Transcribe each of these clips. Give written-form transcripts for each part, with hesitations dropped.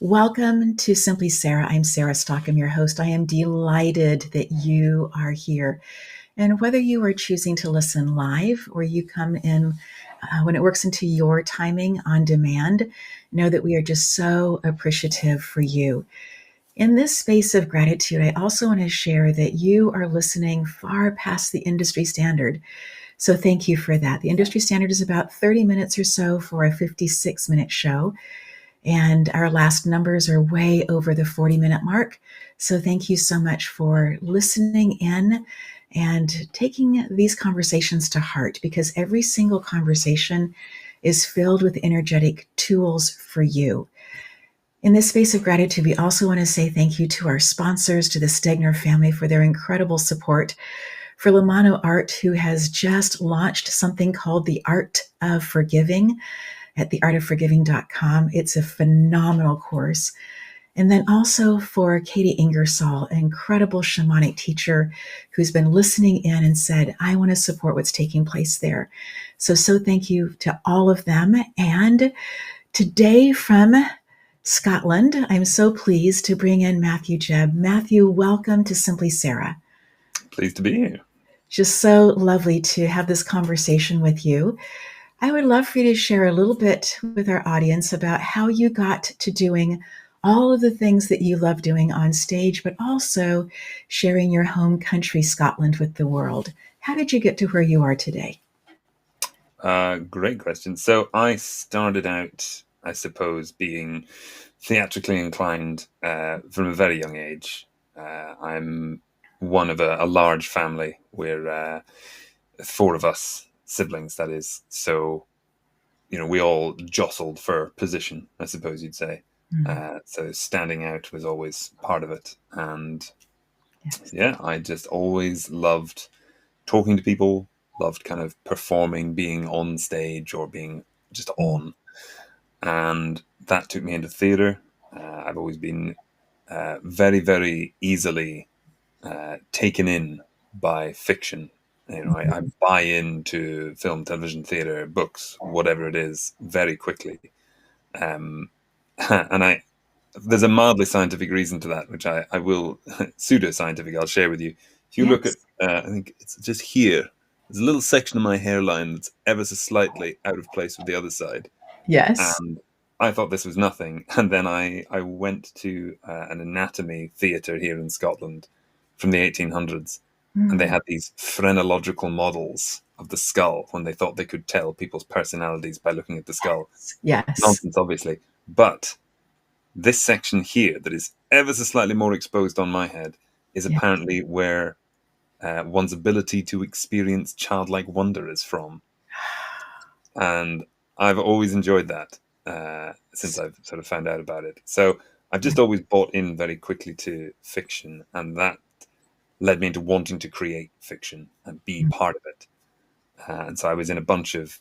Welcome to Simply Sarah. I'm Sarah Stock. I'm your host. I am delighted that you are here. And whether you are choosing to listen live or you come in when it works into your timing on demand, know that we are just so appreciative for you. In this space of gratitude, I also want to share that you are listening far past the industry standard. So thank you for that. The industry standard is about 30 minutes or so for a 56-minute show. And our last numbers are way over the 40-minute mark. So thank you so much for listening in and taking these conversations to heart, because every single conversation is filled with energetic tools for you. In this space of gratitude, we also want to say thank you to our sponsors, to the Stegner family for their incredible support, for Lamano Art, who has just launched something called The Art of Forgiving at theartofforgiving.com. It's a phenomenal course. And then also for Katie Ingersoll, an incredible shamanic teacher who's been listening in and said, I want to support what's taking place there. So thank you to all of them. And today from Scotland, I'm so pleased to bring in Matthew Jebb. Matthew, welcome to Simply Sarah. Pleased to be here. Just so lovely to have this conversation with you. I would love for you to share a little bit with our audience about how you got to doing all of the things that you love doing on stage, but also sharing your home country, Scotland, with the world. How did you get to where you are today? Great question. So I started out, I suppose, being theatrically inclined from a very young age. I'm one of a large family. We're four of us, siblings, that is. So, we all jostled for position, I suppose you'd say. So standing out was always part of it. And Yes. I just always loved talking to people, loved kind of performing, being on stage or being just on. And that took me into theatre. I've always been very, very easily taken in by fiction. I buy into film, television, theatre, books, whatever it is, very quickly. And there's a mildly scientific reason to that, which I will, pseudo-scientific, I'll share with you. If you look at, I think it's just here, there's a little section of my hairline that's ever so slightly out of place with the other side. Yes. And I thought this was nothing. And then I went to an anatomy theatre here in Scotland from the 1800s. And they had these phrenological models of the skull when they thought they could tell people's personalities by looking at the skull. Yes. Nonsense, obviously. But this section here that is ever so slightly more exposed on my head is apparently where one's ability to experience childlike wonder is from. And I've always enjoyed that since I've sort of found out about it. So I've just always bought in very quickly to fiction, and that led me into wanting to create fiction and be part of it. And so I was in a bunch of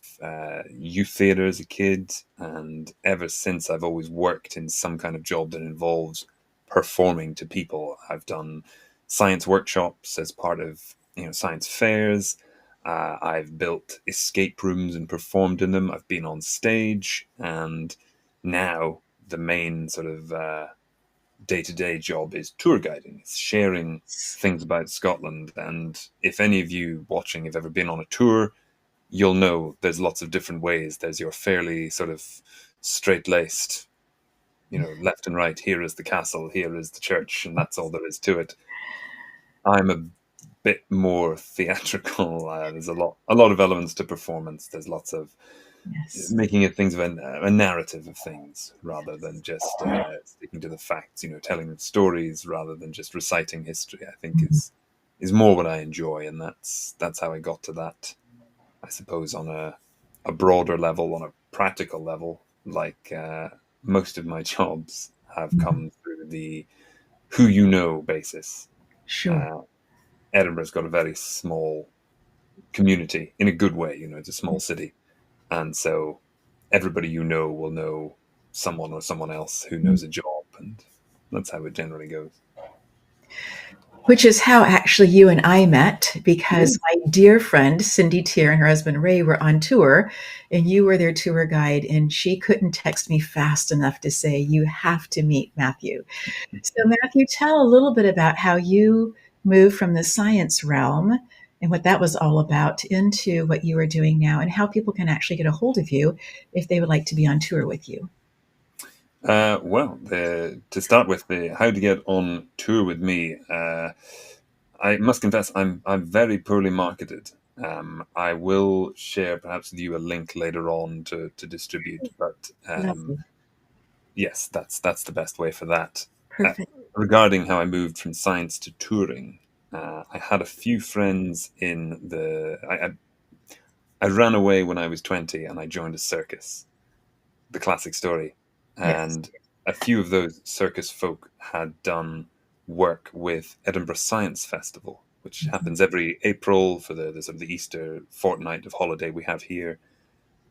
youth theatre as a kid, and ever since I've always worked in some kind of job that involves performing to people. I've done science workshops as part of science fairs. I've built escape rooms and performed in them. I've been on stage, and now the main sort of day-to-day job is tour guiding. It's sharing things about Scotland. And if any of you watching have ever been on a tour, you'll know there's lots of different ways. There's your fairly sort of straight-laced, left and right. Here is the castle, here is the church, and that's all there is to it. I'm a bit more theatrical. There's a lot of elements to performance. There's lots of making it things of a narrative of things rather than just sticking to the facts. Telling stories rather than just reciting history, I think is more what I enjoy, and that's how I got to that. I suppose on a broader level, on a practical level, like most of my jobs have come through the who basis. Sure. Edinburgh's got a very small community in a good way. It's a small city. And so everybody will know someone or someone else who knows a job. And that's how it generally goes. Which is how actually you and I met, because Mm. my dear friend Cindy Tier and her husband Ray were on tour, and you were their tour guide, and she couldn't text me fast enough to say, "You have to meet Matthew." So, Matthew, tell a little bit about how you moved from the science realm and what that was all about into what you are doing now, and how people can actually get a hold of you if they would like to be on tour with you. Well, to start with, the how to get on tour with me. I must confess, I'm very poorly marketed. I will share perhaps with you a link later on to distribute, but Lovely. yes, that's the best way for that. Uh, Perfect. Regarding how I moved from science to touring, I had a few friends in the. I ran away when I was 20 and I joined a circus, the classic story. Yes. And a few of those circus folk had done work with Edinburgh Science Festival, which Mhm. happens every April for the sort of the Easter fortnight of holiday we have here.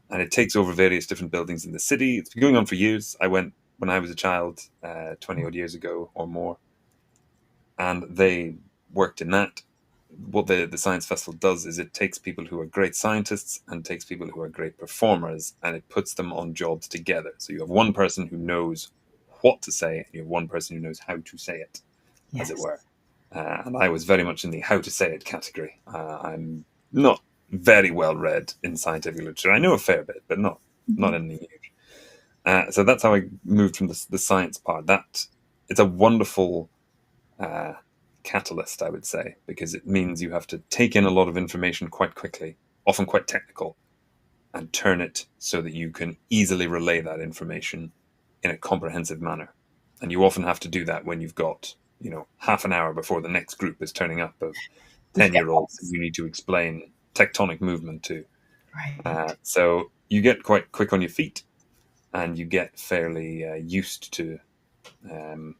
And it takes over various different buildings in the city. It's been going on for years. I went when I was a child, 20 odd years ago or more, and they worked in that. What the science festival does is it takes people who are great scientists and takes people who are great performers, and it puts them on jobs together. So you have one person who knows what to say, and you have one person who knows how to say it, as it Yes. were. And I was very much in the how to say it category. I'm not very well read in scientific literature. I know a fair bit, but not Mhm. anything huge. So that's how I moved from the science part. That it's a wonderful uh, catalyst, I would say, because it means you have to take in a lot of information quite quickly, often quite technical, and turn it so that you can easily relay that information in a comprehensive manner. And you often have to do that when you've got, half an hour before the next group is turning up of 10-year-olds Yes. who you need to explain tectonic movement to. Right. So you get quite quick on your feet and you get fairly used to um,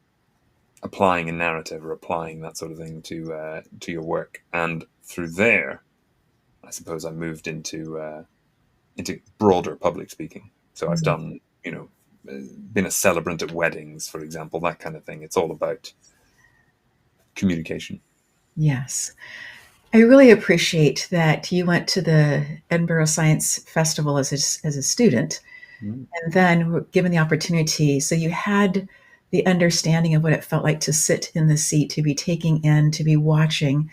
applying a narrative or applying that sort of thing to your work. And through there, I suppose I moved into broader public speaking. So I've Mhm. done, been a celebrant at weddings, for example, that kind of thing. It's all about communication. Yes. I really appreciate that you went to the Edinburgh Science Festival as a student Mm. and then were given the opportunity. So you had the understanding of what it felt like to sit in the seat, to be taking in, to be watching.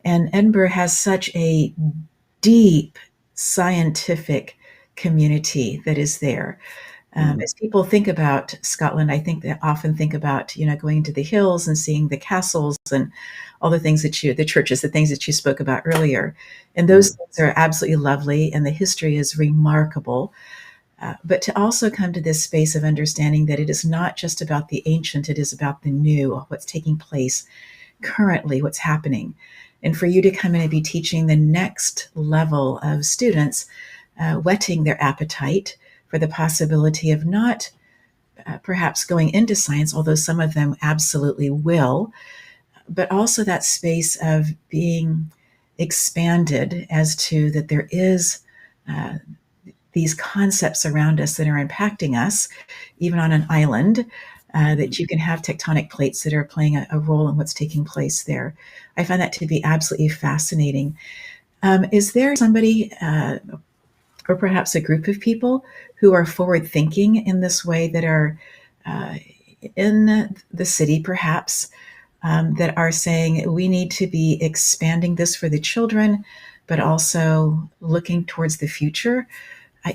And Edinburgh has such a deep scientific community that is there. Mm. As people think about Scotland, I think they often think about, going to the hills and seeing the castles and all the things the churches, the things that you spoke about earlier. And those Mm. things are absolutely lovely, and the history is remarkable. But to also come to this space of understanding that it is not just about the ancient, it is about the new, what's taking place currently, what's happening. And for you to come in and be teaching the next level of students, whetting their appetite for the possibility of not perhaps going into science, although some of them absolutely will, but also that space of being expanded as to that there is uh, these concepts around us that are impacting us, even on an island, that you can have tectonic plates that are playing a role in what's taking place there. I find that to be absolutely fascinating. Is there somebody, or perhaps a group of people, who are forward thinking in this way that are uh, in the city, perhaps, that are saying we need to be expanding this for the children, but also looking towards the future?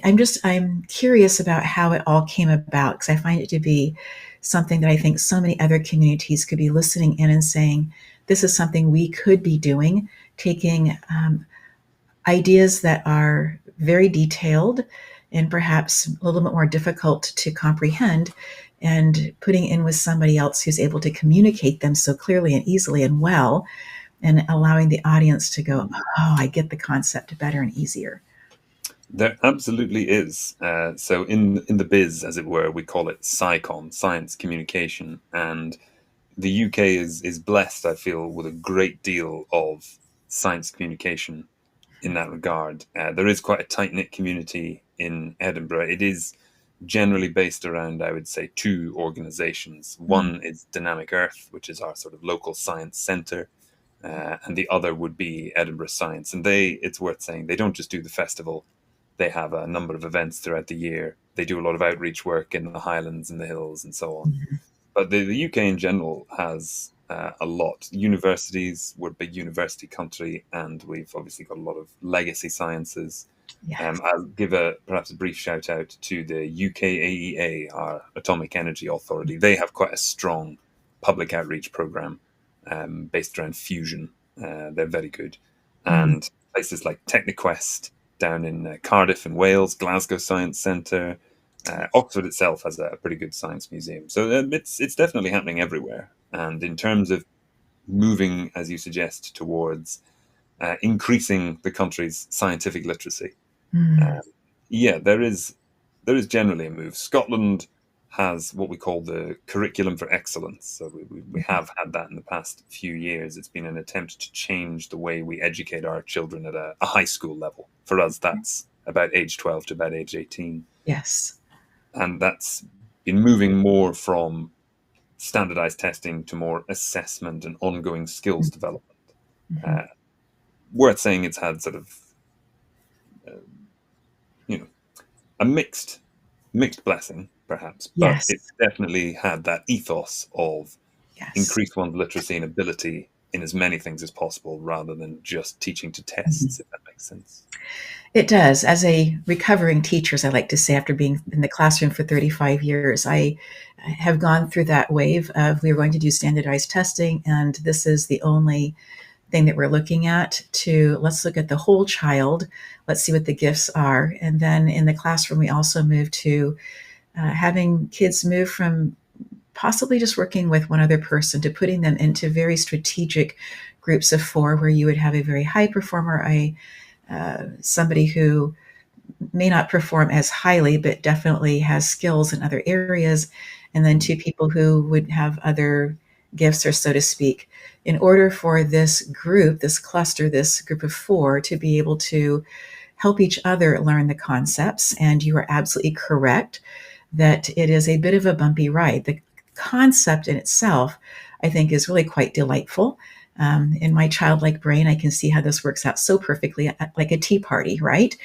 I'm curious about how it all came about, because I find it to be something that I think so many other communities could be listening in and saying, this is something we could be doing, taking ideas that are very detailed and perhaps a little bit more difficult to comprehend, and putting in with somebody else who's able to communicate them so clearly and easily and well, and allowing the audience to go, oh, I get the concept better and easier. There absolutely is. So in the biz, as it were, we call it SciComm, science communication, and the UK is blessed, I feel, with a great deal of science communication in that regard. There is quite a tight knit community in Edinburgh. It is generally based around, I would say, two organizations. Mm. One is Dynamic Earth, which is our sort of local science center, and the other would be Edinburgh Science. And it's worth saying, they don't just do the festival. They have a number of events throughout the year. They do a lot of outreach work in the Highlands and the hills and so on. Mhm. But the UK in general has a lot. Universities, we're a big university country, and we've obviously got a lot of legacy sciences. Yes. I'll give perhaps a brief shout out to the UKAEA, our Atomic Energy Authority. They have quite a strong public outreach program based around fusion. They're very good. Mm. And places like TechniQuest down in Cardiff in Wales, Glasgow Science Centre, Oxford itself has a pretty good science museum. So it's definitely happening everywhere. And in terms of moving, as you suggest, towards increasing the country's scientific literacy, Mm. uh, yeah, there is generally a move. Scotland has what we call the curriculum for excellence. So we have had that in the past few years. It's been an attempt to change the way we educate our children at a high school level. For us, that's about age 12 to about age 18. Yes. And that's been moving more from standardized testing to more assessment and ongoing skills development. Mm-hmm. Uh, Worth saying, it's had sort of uh, you know a mixed blessing, perhaps, but Yes. it's definitely had that ethos of Yes. increase one's literacy and ability in as many things as possible, rather than just teaching to Mhm. tests, if that makes sense. It does. As a recovering teacher, as I like to say, after being in the classroom for 35 years, I have gone through that wave of we are going to do standardized testing, and this is the only thing that we're looking at. To let's look at the whole child, let's see what the gifts are. And then in the classroom, we also moved to having kids move from possibly just working with one other person to putting them into very strategic groups of four, where you would have a very high performer, somebody who may not perform as highly, but definitely has skills in other areas, and then two people who would have other gifts, or so to speak, in order for this group, this cluster, this group of four to be able to help each other learn the concepts. And you are absolutely correct that it is a bit of a bumpy ride. The concept in itself, I think, is really quite delightful. In my childlike brain, I can see how this works out so perfectly, like a tea party, right?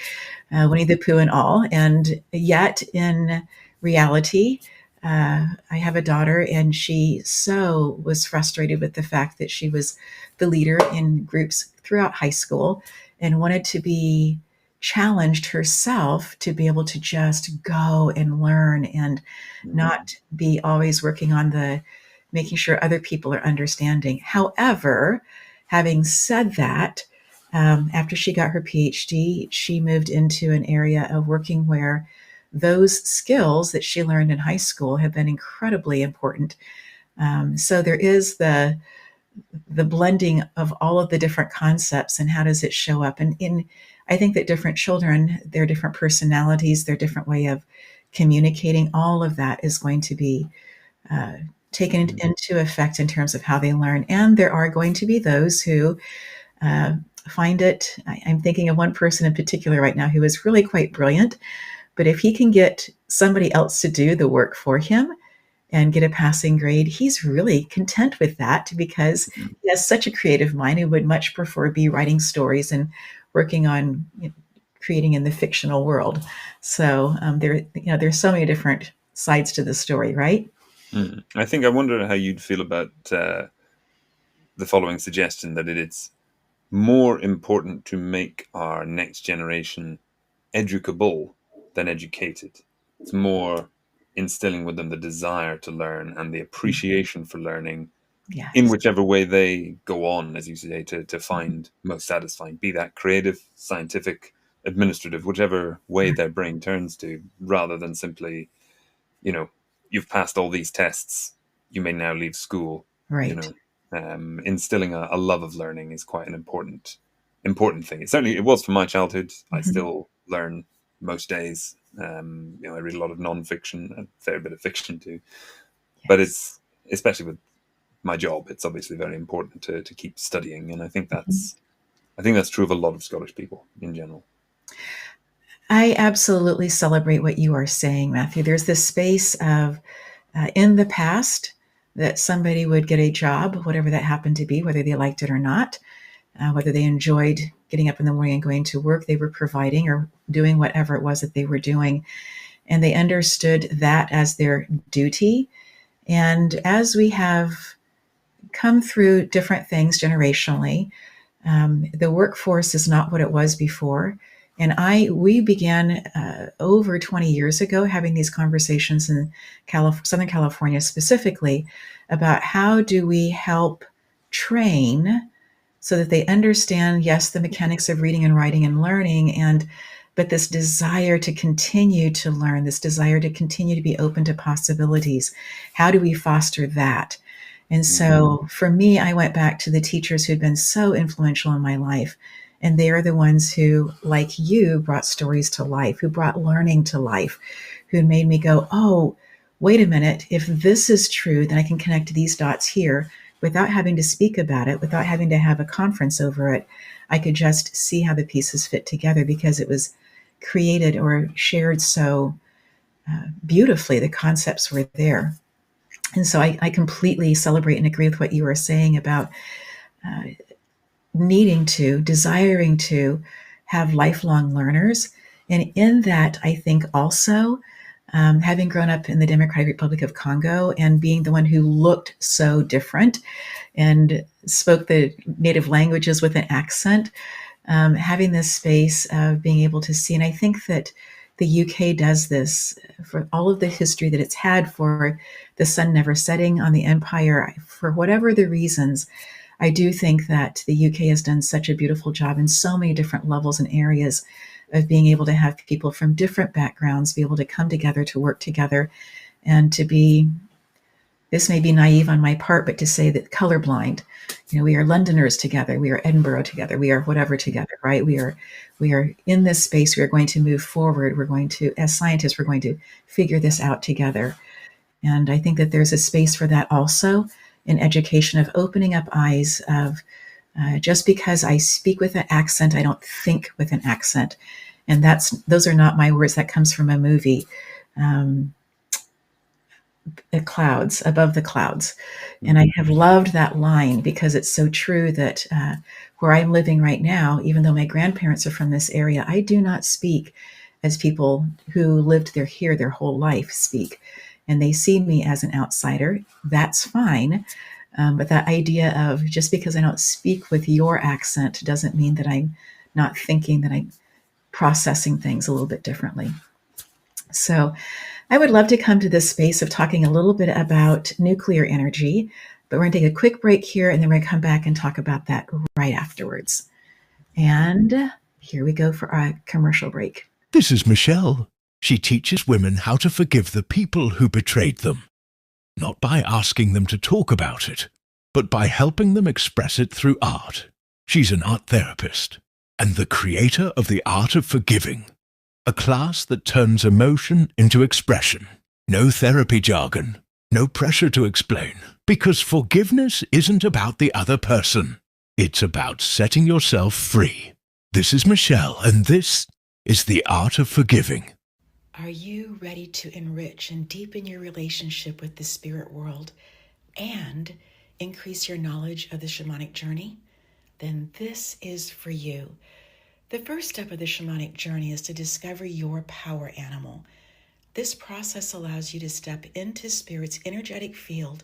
Winnie the Pooh and all. And yet, in reality, I have a daughter, and she so was frustrated with the fact that she was the leader in groups throughout high school and wanted to be challenged herself to be able to just go and learn and Mm. not be always working on the making sure other people are understanding. However, having said that, after she got her PhD, she moved into an area of working where those skills that she learned in high school have been incredibly important. So there is the blending of all of the different concepts, and how does it show up. And in I think that different children, their different personalities, their different way of communicating, all of that is going to be uh, taken into effect in terms of how they learn. And there are going to be those who uh, find it. I'm thinking of one person in particular right now who is really quite brilliant, but if he can get somebody else to do the work for him and get a passing grade, he's really content with that, because he has such a creative mind and would much prefer be writing stories and working on creating in the fictional world. So there's so many different sides to the story, right? I think I wonder how you'd feel about the following suggestion, that it's more important to make our next generation educable than educated. It's more instilling with them the desire to learn and the appreciation for learning in Yes. whichever way they go on, as you say, to find most satisfying, be that creative, scientific, administrative, whichever way their brain turns to, rather than simply, you know, you've passed all these tests, you may now leave school. You Right. know, instilling a love of learning is quite an important thing. It was for my childhood. I Mhm. still learn most days. I read a lot of non-fiction, a fair bit of fiction too. But Yes. it's especially with my job, it's obviously very important to keep studying, and I think Mhm. that's true of a lot of Scottish people in general. I absolutely celebrate what you are saying, Matthew. There's this space of in the past that somebody would get a job, whatever that happened to be, whether they liked it or not, whether they enjoyed getting up in the morning and going to work, they were providing or doing whatever it was that they were doing. And they understood that as their duty. And as we have come through different things generationally, the workforce is not what it was before. And we began over 20 years ago having these conversations in Southern California specifically about how do we help train so that they understand, yes, the mechanics of reading and writing and learning, but this desire to continue to learn, this desire to continue to be open to possibilities. How do we foster that? And so for me, I went back to the teachers who'd been so influential in my life. And they are the ones who, like you, brought stories to life, who brought learning to life, who made me go, oh, wait a minute. If this is true, then I can connect these dots here without having to speak about it, without having to have a conference over it. I could just see how the pieces fit together because it was created or shared so beautifully. The concepts were there. And so I completely celebrate and agree with what you were saying about desiring to have lifelong learners. And in that, I think also, having grown up in the Democratic Republic of Congo and being the one who looked so different and spoke the native languages with an accent, having this space of being able to see. And I think that the UK does this for all of the history that it's had, for the sun never setting on the empire, for whatever the reasons. I do think that the UK has done such a beautiful job in so many different levels and areas of being able to have people from different backgrounds be able to come together, to work together, and to be, this may be naive on my part, but to say that colorblind, we are Londoners together, we are Edinburgh together, we are whatever together, right? We are in this space, we are going to move forward. We're going to, as scientists, we're going to figure this out together. And I think that there's a space for that also in education, of opening up eyes of just because I speak with an accent, I don't think with an accent. And those are not my words. That comes from a movie, The Clouds, Above the Clouds. And I have loved that line because it's so true that where I'm living right now, even though my grandparents are from this area, I do not speak as people who lived here their whole life speak. And they see me as an outsider. That's fine. But that idea of just because I don't speak with your accent doesn't mean that I'm not thinking, that I'm processing things a little bit differently. So I would love to come to this space of talking a little bit about nuclear energy, but we're going to take a quick break here and then we're going to come back and talk about that right afterwards. And here we go for our commercial break. This is Michelle. She teaches women how to forgive the people who betrayed them. Not by asking them to talk about it, but by helping them express it through art. She's an art therapist and the creator of the Art of Forgiving, a class that turns emotion into expression. No therapy jargon, no pressure to explain, because forgiveness isn't about the other person. It's about setting yourself free. This is Michelle, and this is the Art of Forgiving. Are you ready to enrich and deepen your relationship with the spirit world and increase your knowledge of the shamanic journey? Then this is for you. The first step of the shamanic journey is to discover your power animal. This process allows you to step into spirit's energetic field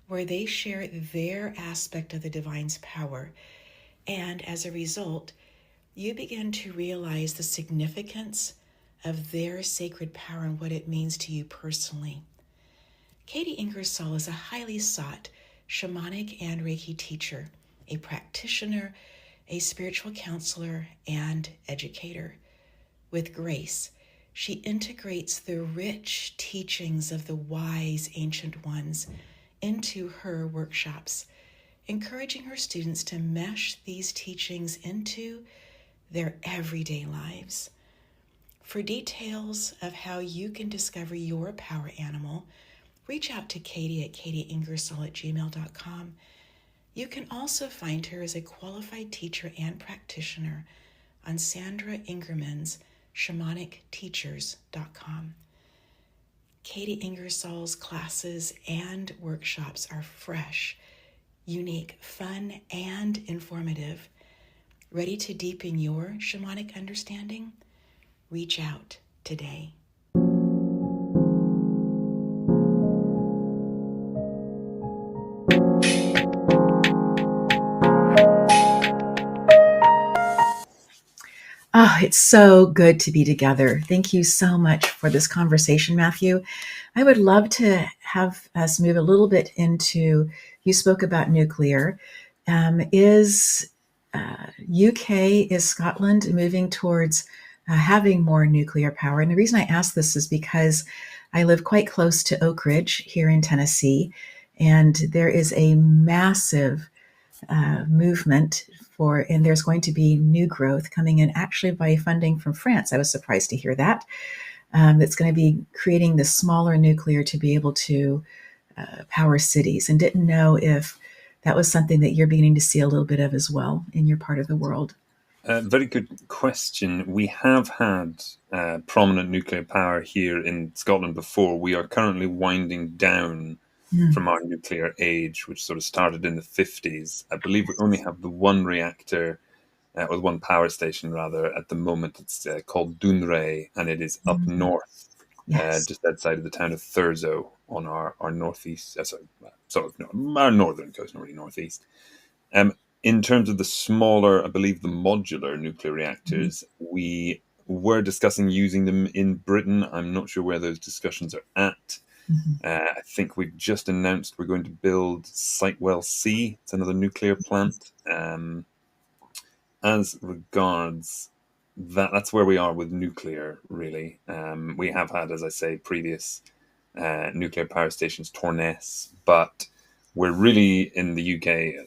where they share their aspect of the divine's power. And as a result, you begin to realize the significance of their sacred power and what it means to you personally. Katie Ingersoll is a highly sought shamanic and Reiki teacher, a practitioner, a spiritual counselor, and educator. With grace, she integrates the rich teachings of the wise ancient ones into her workshops, encouraging her students to mesh these teachings into their everyday lives. For details of how you can discover your power animal, reach out to Katie at katieingersoll@gmail.com. You can also find her as a qualified teacher and practitioner on Sandra Ingerman's shamanicteachers.com. Katie Ingersoll's classes and workshops are fresh, unique, fun, and informative. Ready to deepen your shamanic understanding? Reach out today. Oh, it's so good to be together. Thank you so much for this conversation, Matthew. I would love to have us move a little bit into, you spoke about nuclear. Is UK, is Scotland moving towards having more nuclear power? And the reason I ask this is because I live quite close to Oak Ridge here in Tennessee, and there is a massive movement for, and there's going to be new growth coming in actually by funding from France. I was surprised to hear that. That's going to be creating the smaller nuclear to be able to power cities, and didn't know if that was something that you're beginning to see a little bit of as well in your part of the world. Very good question. We have had prominent nuclear power here in Scotland before. We are currently winding down from our nuclear age, which sort of started in the 50s. I believe we only have the one reactor, or one power station rather, at the moment. It's called Dounreay, and it is up north, Yes. just outside of the town of Thurso on our northeast, our northern coast, not really northeast. In terms of the smaller, I believe the modular nuclear reactors, we were discussing using them in Britain. I'm not sure where those discussions are at. I think we've just announced we're going to build Sitewell C. It's another nuclear plant. As regards that's where we are with nuclear, really. We have had, as I say, previous nuclear power stations, Torness, but we're really in the UK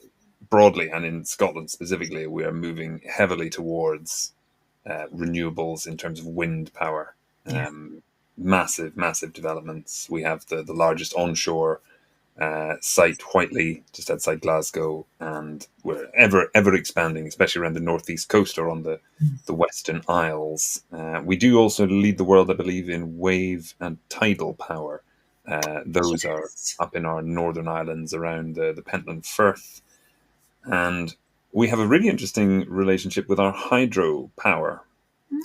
broadly, and in Scotland specifically, we are moving heavily towards renewables in terms of wind power. Massive developments. We have the largest onshore site, Whiteley, just outside Glasgow, and we're ever expanding, especially around the northeast coast or on the Western Isles. We do also lead the world, I believe, in wave and tidal power. Those are up in our northern islands around the Pentland Firth. And we have a really interesting relationship with our hydro power.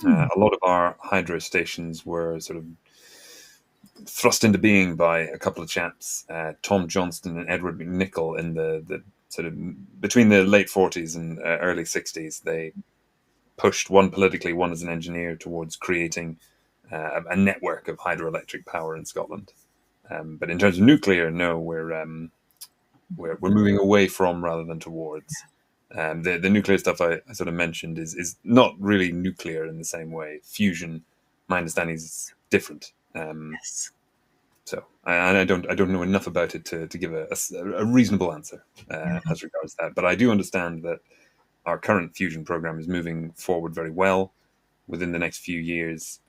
A lot of our hydro stations were sort of thrust into being by a couple of chaps, Tom Johnston and Edward McNichol, in the sort of between the late 40s and early 60s. They pushed, one politically, one as an engineer, towards creating a network of hydroelectric power in Scotland. But in terms of nuclear, no, we're moving away from rather than towards. The nuclear stuff I sort of mentioned is not really nuclear in the same way. Fusion, my understanding, is different. Yes. So I don't know enough about it to give a reasonable answer as regards that. But I do understand that our current fusion program is moving forward very well. Within the next few years,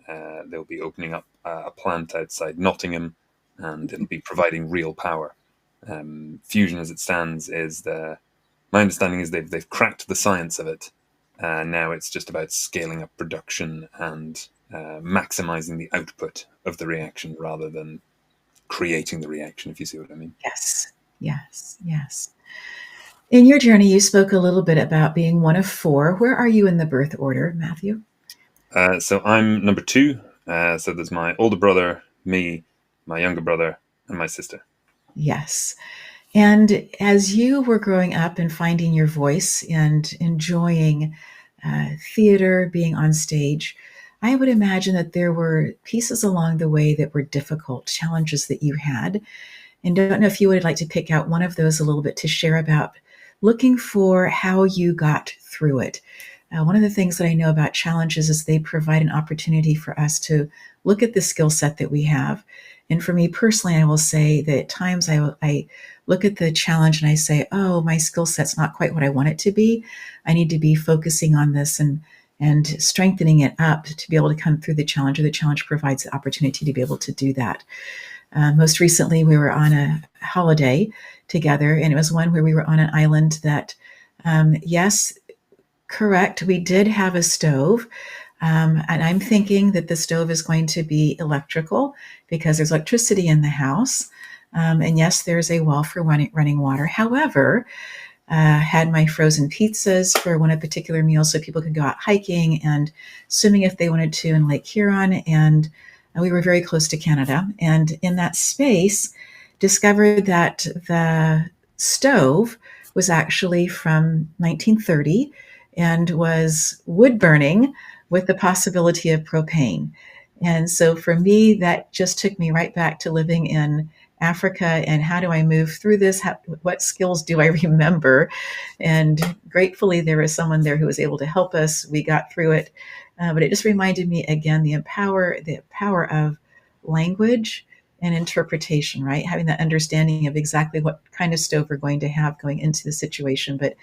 they'll be opening up a plant outside Nottingham, and it'll be providing real power. Fusion, as it stands, is my understanding is they've cracked the science of it. Now it's just about scaling up production and maximizing the output of the reaction rather than creating the reaction, if you see what I mean. Yes. In your journey, you spoke a little bit about being one of four. Where are you in the birth order, Matthew? So I'm number 2. So there's my older brother, me, my younger brother, and my sister. Yes. And as you were growing up and finding your voice and enjoying theater, being on stage, I would imagine that there were pieces along the way that were difficult, challenges that you had. And don't know if you would like to pick out one of those a little bit to share about looking for how you got through it. One of the things that I know about challenges is they provide an opportunity for us to look at the skill set that we have. And for me personally, I will say that at times I look at the challenge and I say, oh, my skill set's not quite what I want it to be. I need to be focusing on this and strengthening it up to be able to come through the challenge, or the challenge provides the opportunity to be able to do that. Most recently, we were on a holiday together, and it was one where we were on an island that, yes, correct, we did have a stove, And I'm thinking that the stove is going to be electrical because there's electricity in the house. And yes, there's a well for running water. However, had my frozen pizzas for one of particular meals so people could go out hiking and swimming if they wanted to in Lake Huron. And we were very close to Canada. And in that space, discovered that the stove was actually from 1930 and was wood burning with the possibility of propane. And so for me, that just took me right back to living in Africa and how do I move through this? What skills do I remember? And gratefully, there was someone there who was able to help us. We got through it. But it just reminded me again the power of language and interpretation, right? Having that understanding of exactly what kind of stove we're going to have going into the situation. But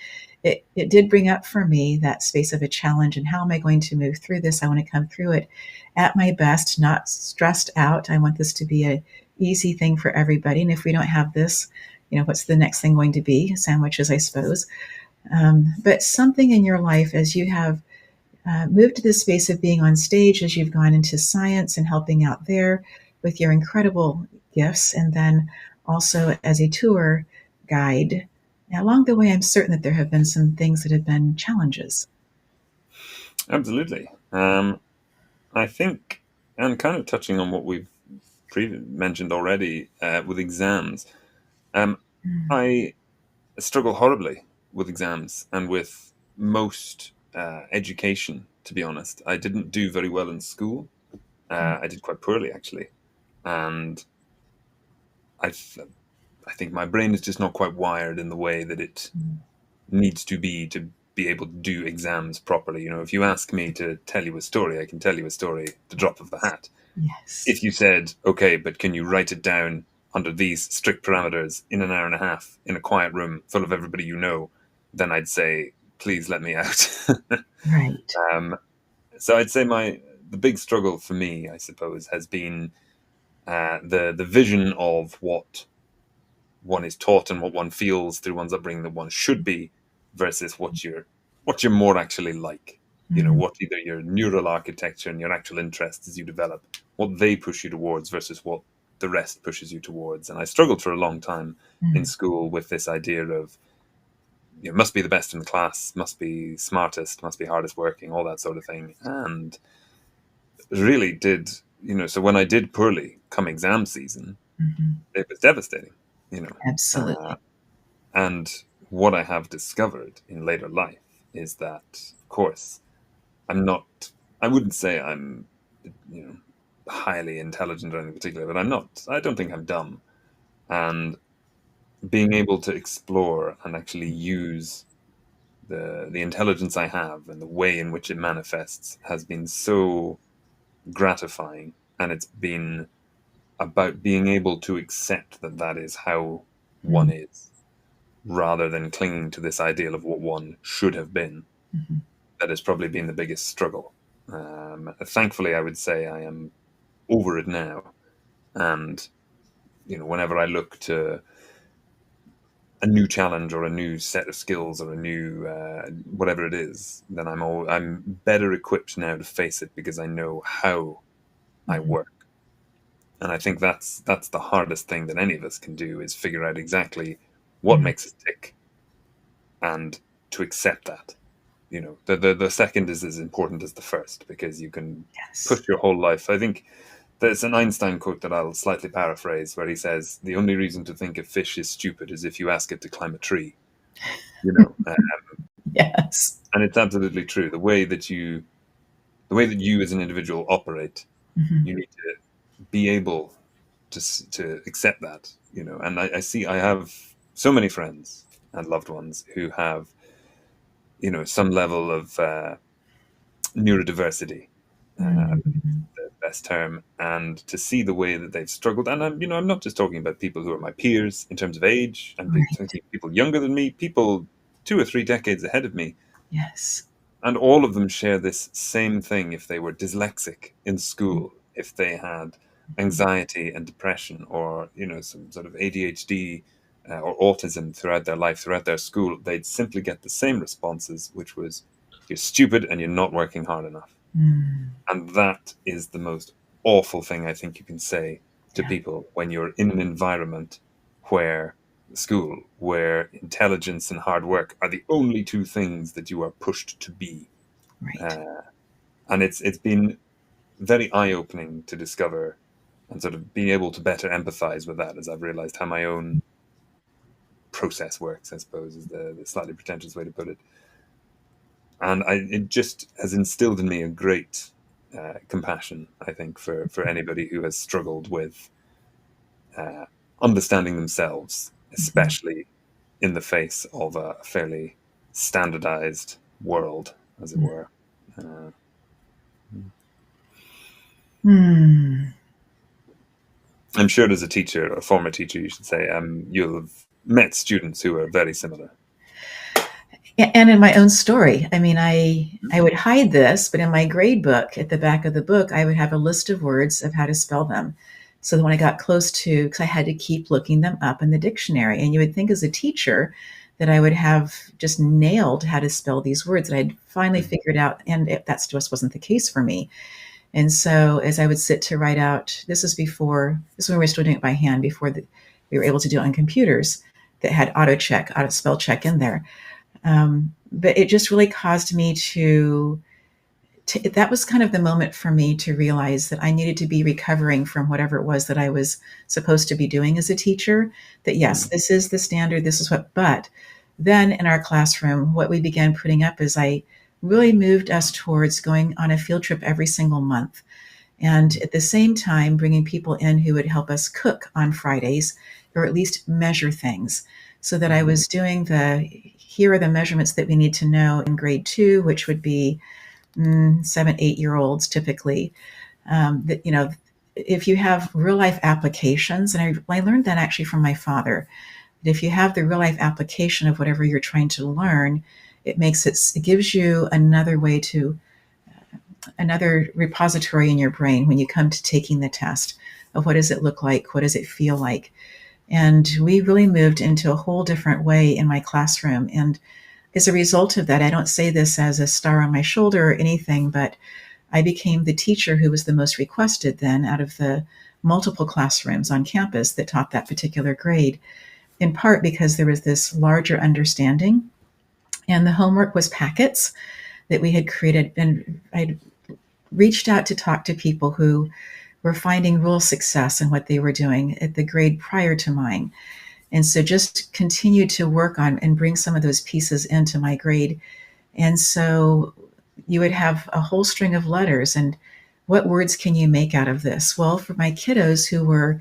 it did bring up for me that space of a challenge and how am I going to move through this? I want to come through it at my best, not stressed out. I want this to be a easy thing for everybody. And if we don't have this, what's the next thing going to be? Sandwiches, I suppose. But something in your life as you have moved to this space of being on stage, as you've gone into science and helping out there with your incredible gifts, and then also as a tour guide. Along the way, I'm certain that there have been some things that have been challenges. Absolutely. I think, and kind of touching on what we've mentioned already with exams, I struggle horribly with exams and with most education, to be honest. I didn't do very well in school. I did quite poorly, actually. And I think my brain is just not quite wired in the way that it needs to be able to do exams properly. If you ask me to tell you a story, I can tell you a story at the drop of the hat. Yes. If you said, okay, but can you write it down under these strict parameters in an hour and a half in a quiet room full of everybody you know, then I'd say, please let me out. Right. So I'd say the big struggle for me, I suppose, has been the vision of what one is taught and what one feels through one's upbringing that one should be versus what you're more actually like. What either your neural architecture and your actual interests as you develop, what they push you towards versus what the rest pushes you towards. And I struggled for a long time in school with this idea of must be the best in the class, must be smartest, must be hardest working, all that sort of thing. And really did, so when I did poorly come exam season, it was devastating, Absolutely. And what I have discovered in later life is that, of course, I wouldn't say I'm, highly intelligent or anything particular, but I don't think I'm dumb. And being able to explore and actually use the intelligence I have and the way in which it manifests has been so gratifying. And it's been about being able to accept that that is how one is, rather than clinging to this ideal of what one should have been. That has probably been the biggest struggle. Thankfully, I would say I am over it now. And, whenever I look to a new challenge or a new set of skills or a new whatever it is, then I'm better equipped now to face it because I know how I work. And I think that's the hardest thing that any of us can do is figure out exactly what makes us tick and to accept that. The second is as important as the first because you can push your whole life. I think there's an Einstein quote that I'll slightly paraphrase where he says, the only reason to think a fish is stupid is if you ask it to climb a tree. Yes. And it's absolutely true. The way that you as an individual operate, you need to be able to accept that, and I have so many friends and loved ones who have, some level of neurodiversity, the best term, and to see the way that they've struggled. And I'm not just talking about people who are my peers in terms of age, and people younger than me, people 2 or 3 decades ahead of me. Yes. And all of them share this same thing. If they were dyslexic in school, if they had anxiety and depression, or some sort of ADHD or autism throughout their life, throughout their school, they'd simply get the same responses, which was, "You're stupid and you're not working hard enough." Mm. And that is the most awful thing I think you can say to Yeah. people when you're in an environment where school, where intelligence and hard work are the only two things that you are pushed to be. Right. Uh, and it's been very eye-opening to discover and sort of being able to better empathize with that as I've realized how my own process works, I suppose, is the slightly pretentious way to put it. And it just has instilled in me a great compassion, I think, for anybody who has struggled with uh, understanding themselves, Mhm. especially in the face of a fairly standardized world, as it were. Uh, Mm. I'm sure as a teacher, a former teacher, you should say, you'll have met students who are very similar. And in my own story, I mean, I would hide this, but in my grade book, at the back of the book, I would have a list of words of how to spell them. So that when I got close to, because I had to keep looking them up in the dictionary, and you would think as a teacher that I would have just nailed how to spell these words, that I'd finally figured out, and that just wasn't the case for me. And so as I would sit to write out, this is when we were still doing it by hand, we were able to do it on computers that had auto spell check in there. But it just really caused me that was kind of the moment for me to realize that I needed to be recovering from whatever it was that I was supposed to be doing as a teacher. That yes, this is the standard, this is but then in our classroom, what we began putting up is I really moved us towards going on a field trip every single month. And at the same time, bringing people in who would help us cook on Fridays or at least measure things, so that I was doing here are the measurements that we need to know in grade 2, which would be 7, 8 year olds typically. That, if you have real life applications, and I learned that actually from my father, that if you have the real life application of whatever you're trying to learn, it gives you another repository in your brain when you come to taking the test of what does it look like, what does it feel like. And we really moved into a whole different way in my classroom. And as a result of that, I don't say this as a star on my shoulder or anything, but I became the teacher who was the most requested then out of the multiple classrooms on campus that taught that particular grade, in part because there was this larger understanding. And the homework was packets that we had created. And I'd reached out to talk to people who were finding real success in what they were doing at the grade prior to mine. And so just continued to work on and bring some of those pieces into my grade. And so you would have a whole string of letters. And what words can you make out of this? Well, for my kiddos who were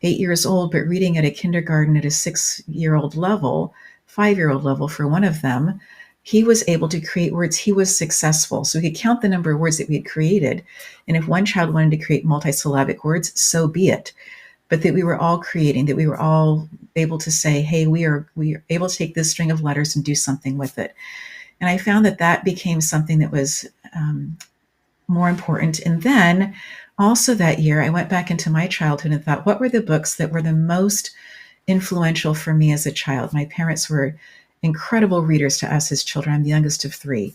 8 years old, but reading at a kindergarten at a 6-year-old level, 5-year-old level for one of them, he was able to create words. He was successful. So we could count the number of words that we had created. And if one child wanted to create multisyllabic words, so be it. But that we were all creating, that we were all able to say, hey, we are able to take this string of letters and do something with it. And I found that became something that was more important. And then also that year, I went back into my childhood and thought, what were the books that were the most influential for me as a child? My parents were incredible readers to us as children. I'm the youngest of 3.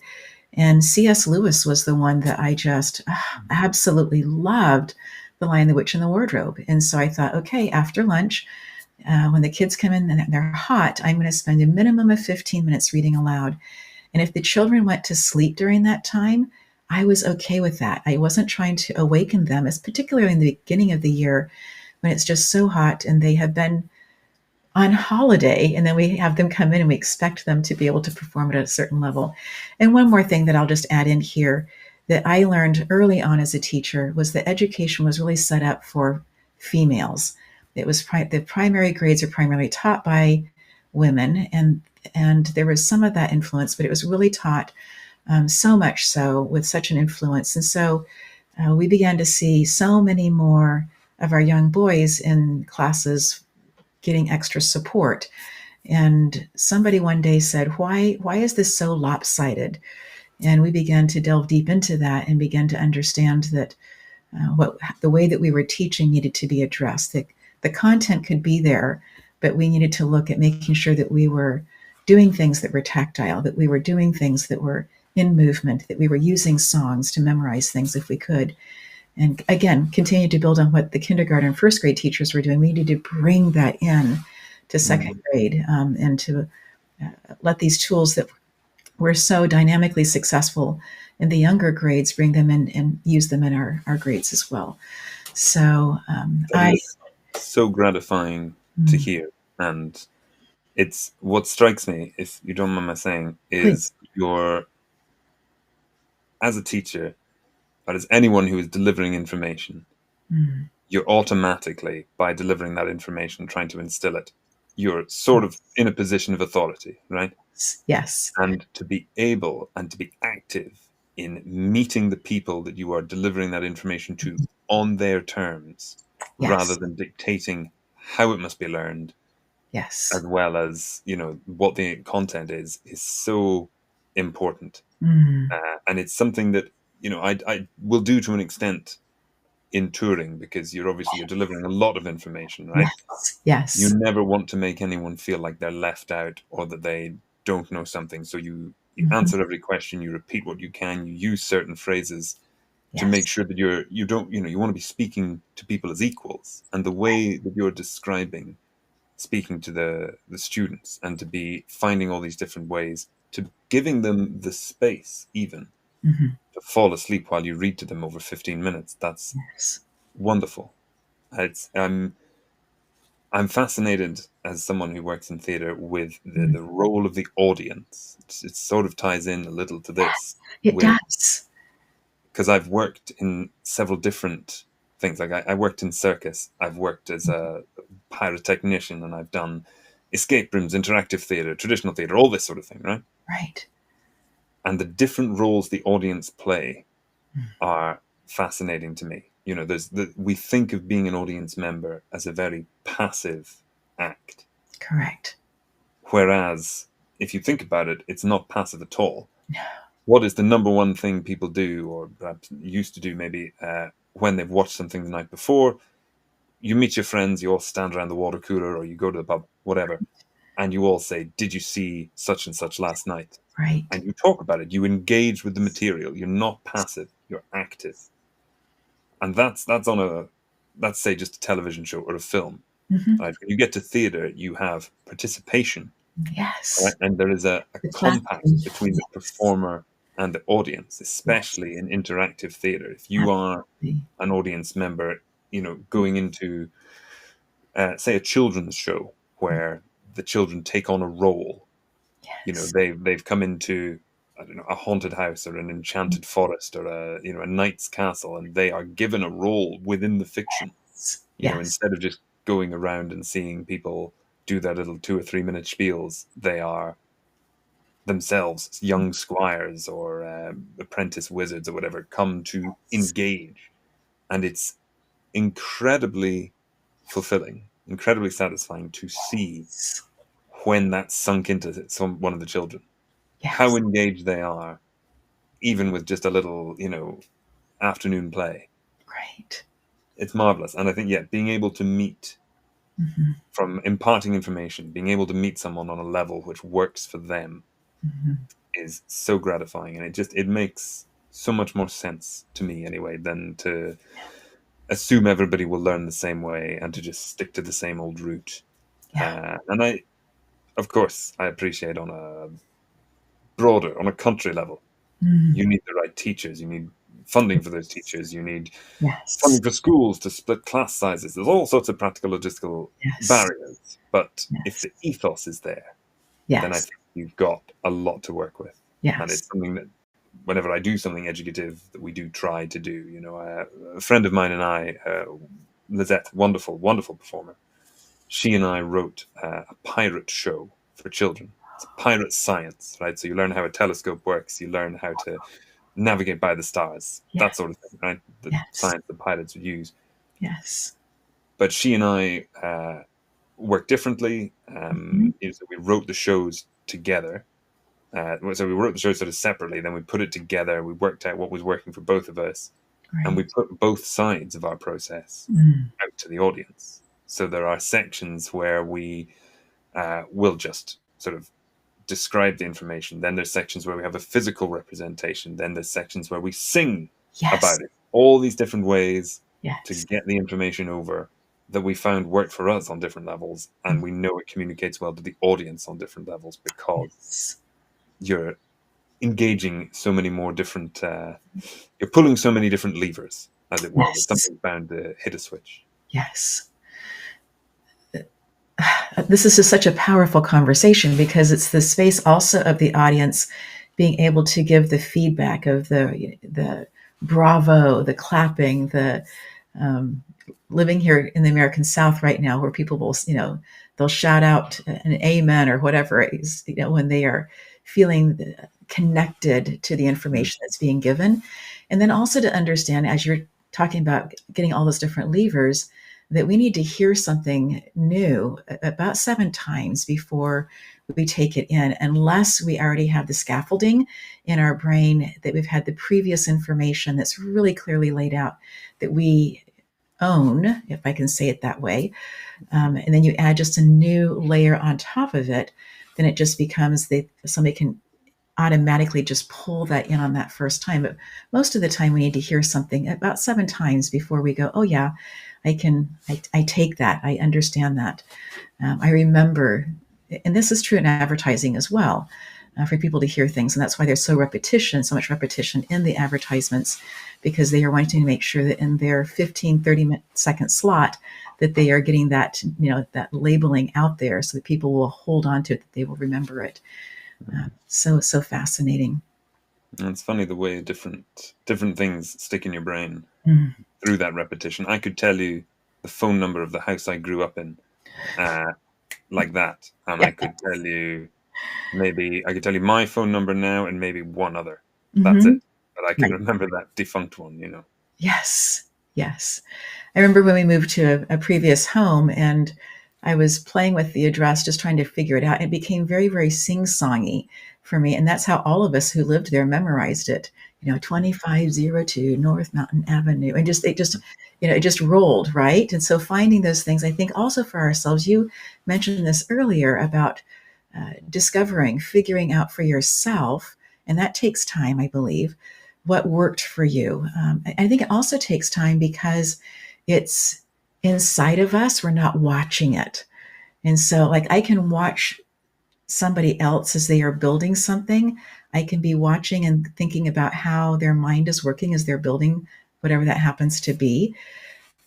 And C.S. Lewis was the one that I just absolutely loved, The Lion, the Witch, and the Wardrobe. And so I thought, okay, after lunch, when the kids come in and they're hot, I'm going to spend a minimum of 15 minutes reading aloud. And if the children went to sleep during that time, I was okay with that. I wasn't trying to awaken them, as particularly in the beginning of the year when it's just so hot and they have been on holiday, and then we have them come in and we expect them to be able to perform at a certain level. And one more thing that I'll just add in here that I learned early on as a teacher was that education was really set up for females. It was the primary grades are primarily taught by women, and there was some of that influence, but it was really taught so much so with such an influence. And so we began to see so many more of our young boys in classes getting extra support. And somebody one day said, why is this so lopsided? And we began to delve deep into that and began to understand that the way that we were teaching needed to be addressed. The content could be there, but we needed to look at making sure that we were doing things that were tactile, that we were doing things that were in movement, that we were using songs to memorize things if we could. And again, continue to build on what the kindergarten and first grade teachers were doing. We needed to bring that in to second grade, and to let these tools that were so dynamically successful in the younger grades, bring them in and use them in our grades as well. So That is so gratifying to hear. And it's what strikes me, if you don't mind my saying, is you're, as a teacher, but as anyone who is delivering information, you're automatically, by delivering that information, trying to instill it, you're sort of in a position of authority, right? Yes. And to be able and to be active in meeting the people that you are delivering that information to on their terms, rather than dictating how it must be learned, Yes. as well as, you know, what the content is so important. And it's something that, you know, I will do to an extent in touring, because you're delivering a lot of information, right? Yes. You never want to make anyone feel like they're left out or that they don't know something. So you answer every question, you repeat what you can, you use certain phrases to make sure that you don't, you know, you want to be speaking to people as equals. And the way that you're describing speaking to the students, and to be finding all these different ways, to giving them the space even to fall asleep while you read to them over 15 minutes. That's wonderful. I'm fascinated, as someone who works in theatre, with the role of the audience. It sort of ties in a little to this. It does. Because I've worked in several different things. Like I worked in circus, I've worked as a pyrotechnician, and I've done escape rooms, interactive theatre, traditional theatre, all this sort of thing, right? Right. And the different roles the audience play are fascinating to me. You know, we think of being an audience member as a very passive act. Correct. Whereas, if you think about it, it's not passive at all. No. What is the number one thing people do, or perhaps used to do maybe, when they've watched something the night before? You meet your friends, you all stand around the water cooler, or you go to the pub, whatever, and you all say, "Did you see such and such last night?" Right. And you talk about it. You engage with the material. You're not passive. You're active. And that's on let's say, just a television show or a film. Right? When you get to theatre, you have participation. Yes. Right? And there is a compact between the performer and the audience, especially in interactive theatre. If you are an audience member, you know, going into, say, a children's show where the children take on a role. You know, they've come into, I don't know, a haunted house or an enchanted forest or a knight's castle, and they are given a role within the fiction. You know, instead of just going around and seeing people do their little 2 or 3 minute spiels, they are themselves young squires or apprentice wizards or whatever, come to engage. And it's incredibly fulfilling, incredibly satisfying to see when that's sunk into one of the children. How engaged they are, even with just a little, you know, afternoon play. Right. It's marvelous. And I think, being able to meet, from imparting information, being able to meet someone on a level which works for them is so gratifying. And it makes so much more sense to me anyway, than to assume everybody will learn the same way and to just stick to the same old route. And of course, I appreciate on a country level, you need the right teachers. You need funding for those teachers. You need funding for schools to split class sizes. There's all sorts of practical, logistical barriers. But if the ethos is there, then I think you've got a lot to work with. And it's something that, whenever I do something educative, that we do try to do. You know, a friend of mine and I, Lizette, wonderful, wonderful performer, she and I wrote a pirate show for children. It's pirate science, right? So you learn how a telescope works. You learn how to navigate by the stars, that sort of thing, right? The science the pilots would use. Yes. But she and I work differently. So we wrote the shows together. So we wrote the shows sort of separately, then we put it together. We worked out what was working for both of us, and we put both sides of our process out to the audience. So there are sections where we will just sort of describe the information. Then there's sections where we have a physical representation. Then there's sections where we sing about it. All these different ways to get the information over that we found worked for us on different levels, and we know it communicates well to the audience on different levels because you're engaging so many more different, you're pulling so many different levers, as it were, with something bound to hit a switch. Yes. This is just such a powerful conversation because it's the space also of the audience being able to give the feedback of the bravo, the clapping, the living here in the American South right now, where people will, they'll shout out an amen or whatever it is, when they are feeling connected to the information that's being given. And then also to understand, as you're talking about getting all those different levers, that we need to hear something new about 7 times before we take it in, unless we already have the scaffolding in our brain, that we've had the previous information that's really clearly laid out, that we own, if I can say it that way. And then you add just a new layer on top of it, then it just becomes that somebody can automatically just pull that in on that first time. But most of the time we need to hear something about 7 times before we go, oh yeah, I take that. I understand that. I remember, and this is true in advertising as well, for people to hear things. And that's why there's so much repetition in the advertisements, because they are wanting to make sure that in their 15, 30-second slot, that they are getting that, that labeling out there so that people will hold on to it, that they will remember it. So fascinating. And it's funny the way different things stick in your brain through that repetition. I could tell you the phone number of the house I grew up in, like that, and I could tell you my phone number now and maybe one other. That's it. But I can remember that defunct one. Yes. I remember when we moved to a previous home, and I was playing with the address, just trying to figure it out. It became very, very sing-songy for me. And that's how all of us who lived there memorized it. 2502 North Mountain Avenue. And it just rolled, right? And so finding those things, I think also for ourselves, you mentioned this earlier about discovering, figuring out for yourself, and that takes time, I believe, what worked for you. I think it also takes time because it's inside of us. We're not watching it. And so like I can watch somebody else as they are building something. I can be watching and thinking about how their mind is working as they're building whatever that happens to be.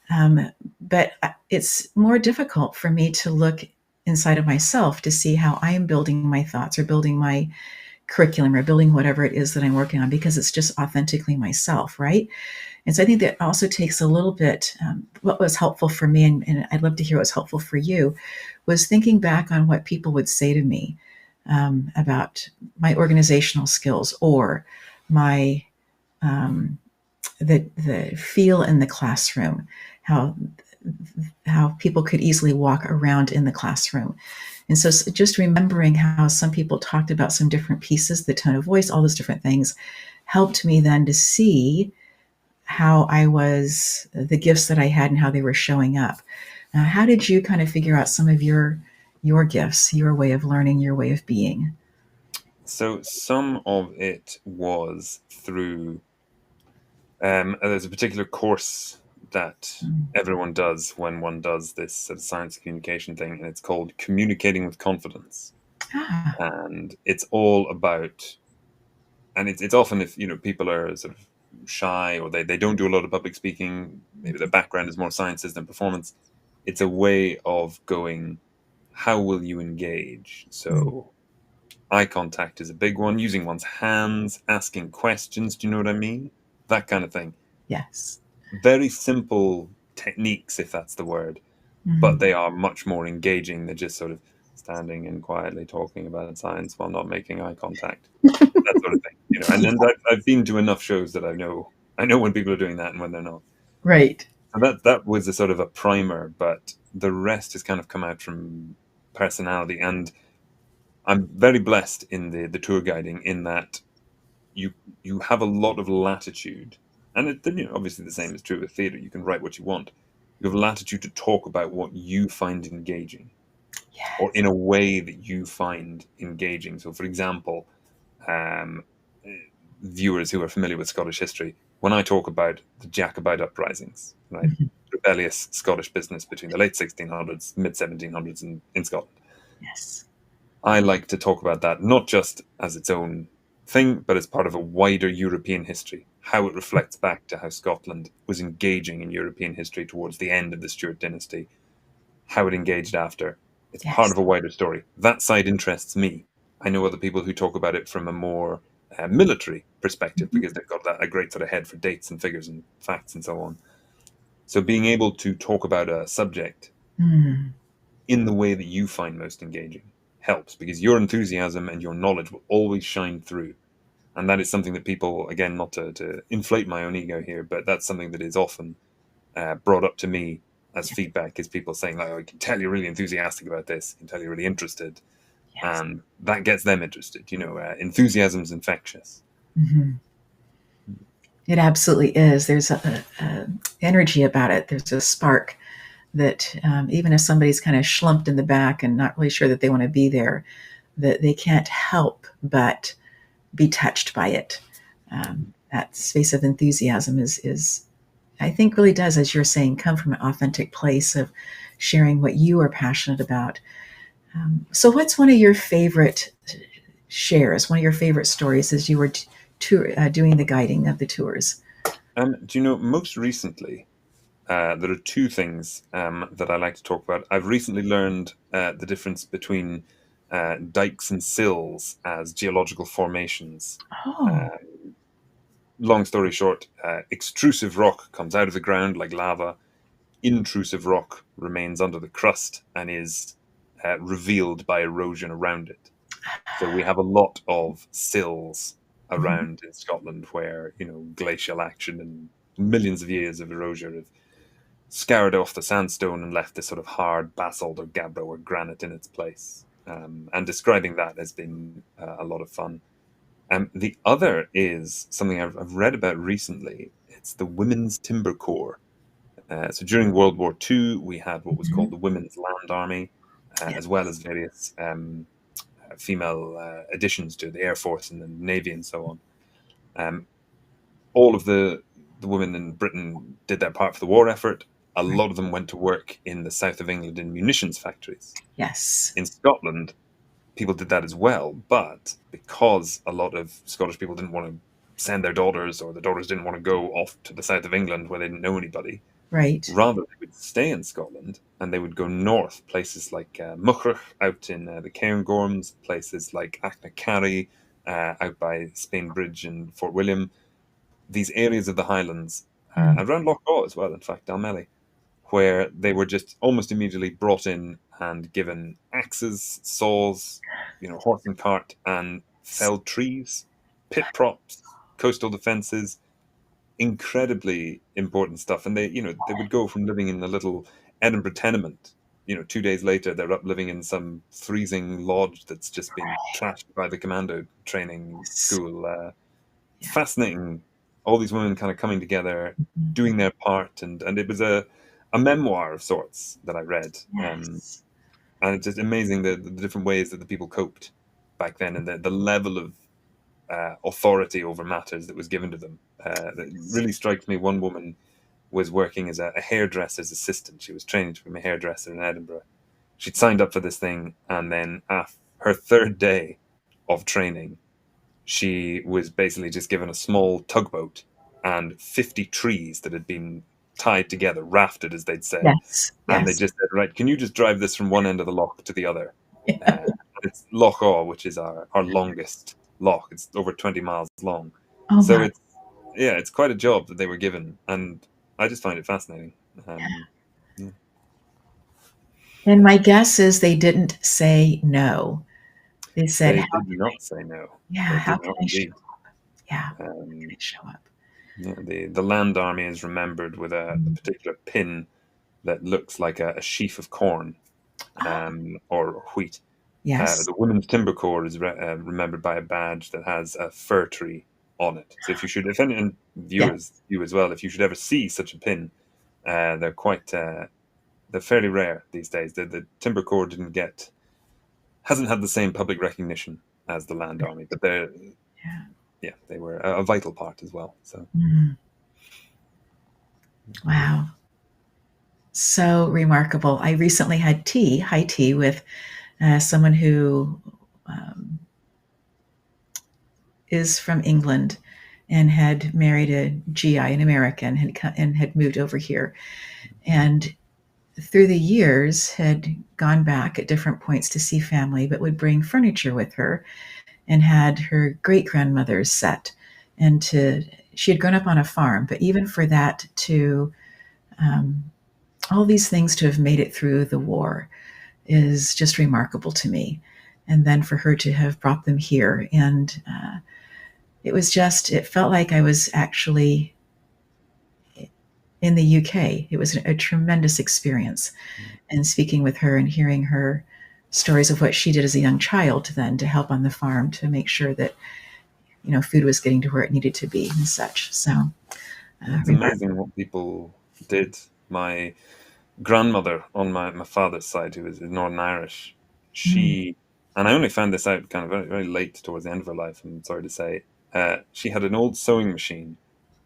But it's more difficult for me to look inside of myself to see how I am building my thoughts or building my curriculum or building whatever it is that I'm working on, because it's just authentically myself, right? And so I think that also takes a little bit, what was helpful for me, and I'd love to hear what's helpful for you, was thinking back on what people would say to me about my organizational skills or my the feel in the classroom, how people could easily walk around in the classroom. And so just remembering how some people talked about some different pieces, the tone of voice, all those different things, helped me then to see how I was, the gifts that I had and how they were showing up. How did you kind of figure out some of your gifts, your way of learning, your way of being? So some of it was through, there's a particular course that everyone does when one does this sort of science communication thing, and it's called Communicating with Confidence. And it's all about, and it's often if, people are sort of shy or they don't do a lot of public speaking, maybe their background is more sciences than performance. It's a way of going, how will you engage? So eye contact is a big one, using one's hands, asking questions, do you know what I mean? That kind of thing. Yes. Very simple techniques, if that's the word, but they are much more engaging than just sort of standing and quietly talking about science while not making eye contact. That sort of thing, And then I've been to enough shows that I know when people are doing that and when they're not. Right. And that was a sort of a primer, but the rest has kind of come out from personality. And I'm very blessed in the tour guiding in that you have a lot of latitude, and obviously the same is true with theatre. You can write what you want. You have latitude to talk about what you find engaging. or Yes. in a way that you find engaging. So, for example, um, viewers who are familiar with Scottish history, when I talk about the Jacobite uprisings, right, Mhm. rebellious Scottish business between the late 1600s, mid 1700s in Scotland, Yes. I like to talk about that not just as its own thing, but as part of a wider European history, how it reflects back to how Scotland was engaging in European history towards the end of the Stuart dynasty, how it engaged after. It's part Yes. of a wider story. That side interests me. I know other people who talk about it from a more military perspective Mhm. because they've got a great sort of head for dates and figures and facts and so on. So being able to talk about a subject Mm. in the way that you find most engaging helps, because your enthusiasm and your knowledge will always shine through. And that is something that people, again, not to inflate my own ego here, but that's something that is often brought up to me as feedback, is people saying, like, oh, I can tell you're really enthusiastic about this, I can tell you're really interested. Yes. And that gets them interested. Enthusiasm's infectious. Mhm. It absolutely is. There's a energy about it. There's a spark that even if somebody's kind of slumped in the back and not really sure that they want to be there, that they can't help but be touched by it. That space of enthusiasm is, I think, really does, as you're saying, come from an authentic place of sharing what you are passionate about. So, what's one of your favorite shares? One of your favorite stories as you were doing the guiding of the tours? Do you know, most recently, there are two things that I like to talk about. I've recently learned the difference between dikes and sills as geological formations. Oh, Long story short, extrusive rock comes out of the ground like lava. Intrusive rock remains under the crust and is revealed by erosion around it. So we have a lot of sills mhm. around in Scotland where, glacial action and millions of years of erosion have scoured off the sandstone and left this sort of hard basalt or gabbro or granite in its place. And describing that has been a lot of fun. The other is something I've read about recently. It's the Women's Timber Corps. So during World War II, we had what was called Mhm. the Women's Land Army, Yeah. as well as various female additions to the Air Force and the Navy and so on. Um, all of the women in Britain did their part for the war effort. A Right. lot of them went to work in the south of England in munitions factories. Yes. In Scotland, people did that as well, but because a lot of Scottish people didn't want to send their daughters, or the daughters didn't want to go off to the south of England where they didn't know anybody, Right. rather they would stay in Scotland and they would go north, places like Muchrach out in the Cairngorms, places like Achnacarry out by Spain Bridge and Fort William, these areas of the Highlands, Mm. and around Loch Gaw as well, in fact, Dalmelly, where they were just almost immediately brought in and given axes, saws, horse and cart, and felled trees, pit props, coastal defences, incredibly important stuff. And they would go from living in a little Edinburgh tenement. 2 days later, they're up living in some freezing lodge that's just been trashed by the commando training Yes. school. Yeah. Fascinating. All these women kind of coming together, doing their part, and it was a memoir of sorts that I read. Yes. And it's just amazing the different ways that the people coped back then, and the level of authority over matters that was given to them. That really strikes me. One woman was working as a hairdresser's assistant. She was trained to become a hairdresser in Edinburgh. She'd signed up for this thing, and then her third day of training, she was basically just given a small tugboat and 50 trees that had been tied together, rafted, as they'd say. Yes. And they Yes. just said, right, can you just drive this from one end of the loch to the other? Yeah. It's Loch Awe, which is our longest loch. It's over 20 miles long. Oh So my. it's quite a job that they were given. And I just find it fascinating. Yeah. And my guess is they didn't say no. They said, They "How did not say no. yeah, They how did can not I show indeed. up?" Yeah, how can I Um, show up? yeah, the land army is remembered with a Mm. particular pin that looks like a sheaf of corn, Oh, or wheat. yes. The Women's Timber Corps is remembered by a badge that has a fir tree on it. So if any and Yes. viewers, you as well, if you should ever see such a pin, they're quite they're fairly rare these days. The Timber Corps hasn't had the same public recognition as the Land Army, but they were a vital part as well. So Wow. So remarkable. I recently had high tea with someone who is from England and had married a GI, an American, and had moved over here. And through the years had gone back at different points to see family, but would bring furniture with her and had her great-grandmother's set. And she had grown up on a farm, but even for that all these things to have made it through the war is just remarkable to me. And then for her to have brought them here. And it felt like I was actually in the UK. It was a tremendous experience. And speaking with her and hearing her stories of what she did as a young child then to help on the farm to make sure that, food was getting to where it needed to be and such. So it's amazing what people did. My grandmother on my father's side, who was Northern Irish, and I only found this out kind of very, very late towards the end of her life, I'm sorry to say, she had an old sewing machine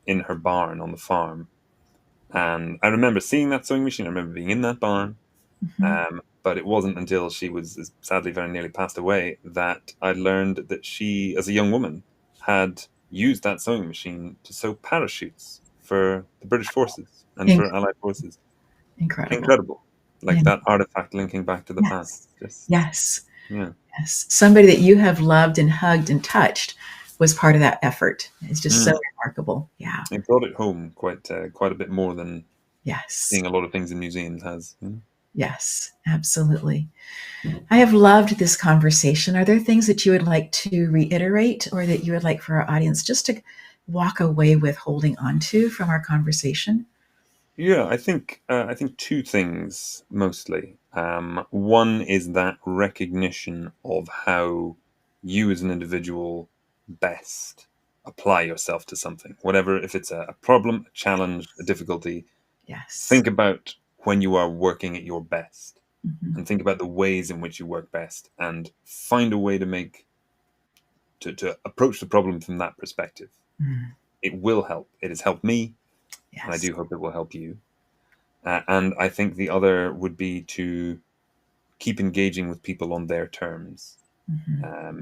in her barn on the farm. And I remember seeing that sewing machine. I remember being in that barn. But it wasn't until she was sadly very nearly passed away that I learned that she, as a young woman, had used that sewing machine to sew parachutes for the British forces and for Allied forces. Incredible. Like that artifact linking back to the past. Yes. Somebody that you have loved and hugged and touched was part of that effort. It's just so remarkable. Yeah. It brought it home quite a bit more than seeing a lot of things in museums has. Yes, absolutely. I have loved this conversation. Are there things that you would like to reiterate or that you would like for our audience just to walk away with holding on to from our conversation? Yeah, I think two things mostly. One is that recognition of how you as an individual best apply yourself to something, whatever, if it's a problem, a challenge, a difficulty. Think about when you are working at your best and think about the ways in which you work best and find a way to approach the problem from that perspective. It will help. It has helped me. And I do hope it will help you. And I think the other would be to keep engaging with people on their terms,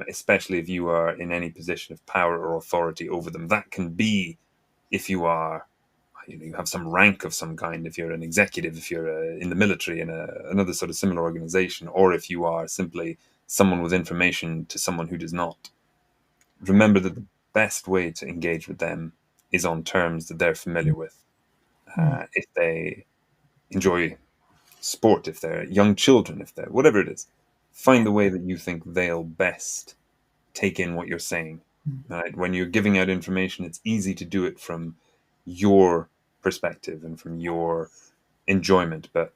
especially if you are in any position of power or authority over them. That can be if you are, you have some rank of some kind, if you're an executive, if you're in the military in another sort of similar organization, or if you are simply someone with information to someone who does not. Remember that the best way to engage with them is on terms that they're familiar with. If they enjoy sport, if they're young children, if they're whatever it is, find the way that you think they'll best take in what you're saying. Right? When you're giving out information, it's easy to do it from your perspective and from your enjoyment, but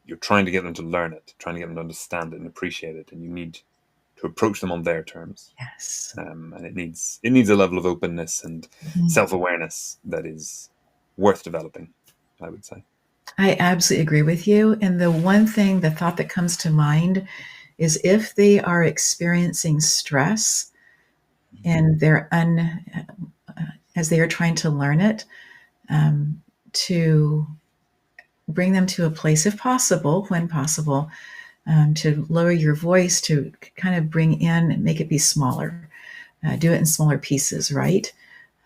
you're trying to get them to learn it, trying to get them to understand it and appreciate it, and you need to approach them on their terms. And it needs a level of openness and self-awareness that is worth developing, I would say. I absolutely agree with you. And the thought that comes to mind is if they are experiencing stress and as they are trying to learn it, to bring them to a place, if possible, when possible, to lower your voice, to kind of bring in and make it be smaller, do it in smaller pieces, right?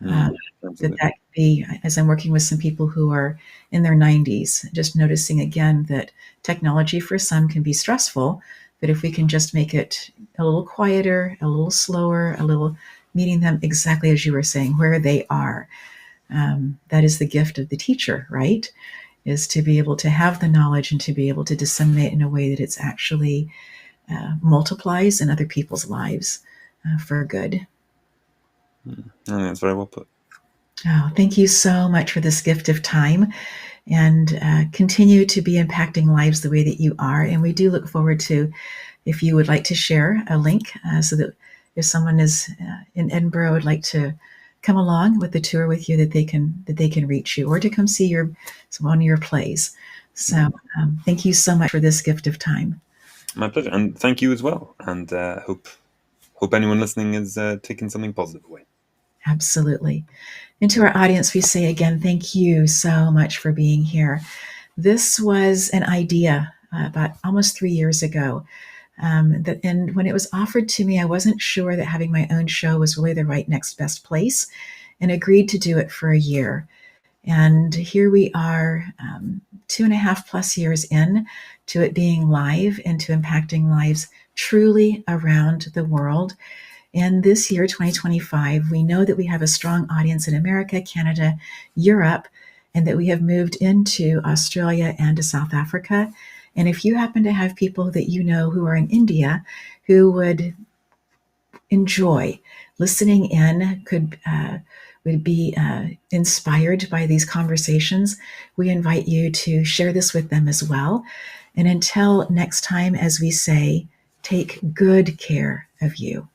That could be, as I'm working with some people who are in their 90s, just noticing again that technology for some can be stressful, but if we can just make it a little quieter, a little slower, a little meeting them exactly as you were saying, where they are. That is the gift of the teacher, right? Is to be able to have the knowledge and to be able to disseminate in a way that it's actually multiplies in other people's lives for good. That's very well put. Oh, thank you so much for this gift of time, and continue to be impacting lives the way that you are. And we do look forward to, if you would like to share a link so that if someone is in Edinburgh would like to come along with the tour with you, that they can reach you or to come see one of your plays. So thank you so much for this gift of time. My pleasure. And thank you as well. And hope anyone listening is taking something positive away. Absolutely. And to our audience, we say again, thank you so much for being here. This was an idea about almost 3 years ago. And when it was offered to me, I wasn't sure that having my own show was really the right next best place, and agreed to do it for a year. And here we are, 2.5+ years in to it being live and to impacting lives truly around the world. And this year, 2025, we know that we have a strong audience in America, Canada, Europe, and that we have moved into Australia and to South Africa. And if you happen to have people that you know who are in India who would enjoy listening in, would be inspired by these conversations, we invite you to share this with them as well. And until next time, as we say, take good care of you.